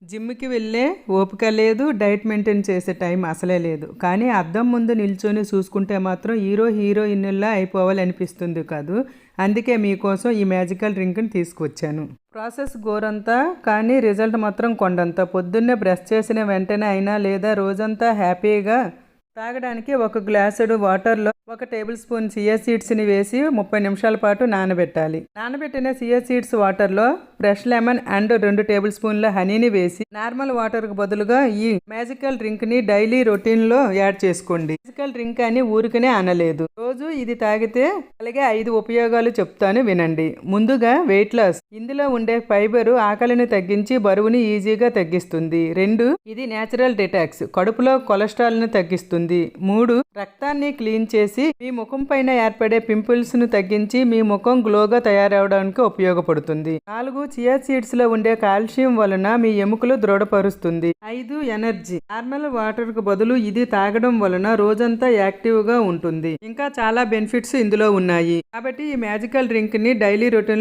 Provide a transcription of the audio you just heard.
జిమ్‌కి వెళ్ళే ఓపిక లేదు. డైట్ మెయింటైన్ చేసే టైం అసలే లేదు. కానీ అద్దం ముందు నిల్చొని చూసుకుంటే మాత్రం హీరోయిన్‌లా అయిపోవాలనిపిస్తుంది కదూ! అందుకే మీకోసం ఈ మ్యాజికల్ డ్రింక్‌ని తీసుకొచ్చాను. ప్రాసెస్ గోరంతా కానీ రిజల్ట్ మాత్రం కొండంత. పొద్దున్నే బ్రష్ చేసిన వెంటనే అయినా లేదా రోజంతా హ్యాపీగా తాగడానికి ఒక గ్లాసుడు వాటర్‌లో ఒక టేబుల్ స్పూన్ చియా సీడ్స్‌ని వేసి 30 నిమిషాల పాటు నానబెట్టాలి. నానబెట్టిన చియా సీడ్స్ వాటర్‌లో ఫ్రెష్ లెమన్ అండ్ 2 టేబుల్ స్పూన్ల హనీని వేసి నార్మల్ వాటర్‌కు బదులుగా ఈ మ్యాజికల్ డ్రింక్‌ని డైలీ రొటీన్‌లో యాడ్ చేసుకోండి. మ్యాజికల్ డ్రింక్ అని ఊరికనే అనలేదు. రోజు ఇది తాగితే అలాగే 5 ఉపయోగాలు చెప్తాను వినండి. ముందుగా వెయిట్ లాస్. ఇందులో ఉండే ఫైబర్ ఆకలిని తగ్గించి బరువుని ఈజీగా తగ్గిస్తుంది. 2 ఇది నేచురల్ డిటాక్స్. కడుపులో కొలెస్ట్రాల్‌ని తగ్గిస్తుంది. 3 రక్తాన్ని క్లీన్ చేసి మీ ముఖం పైన ఏర్పడే పింపుల్స్ ను తగ్గించి మీ ముఖం గ్లోగా తయారవడానికి ఉపయోగపడుతుంది. 4 చియా సీడ్స్ లో ఉండే కాల్షియం వలన మీ ఎముకలు దృఢపరుస్తుంది. 5 ఎనర్జీ. నార్మల్ వాటర్ కు బదులు ఇది తాగడం వలన రోజంతా యాక్టివ్ గా ఉంటుంది. ఇంకా చాలా బెనిఫిట్స్ ఇందులో ఉన్నాయి. కాబట్టి ఈ మ్యాజికల్ డ్రింక్ ని డైలీ రొటీన్ లో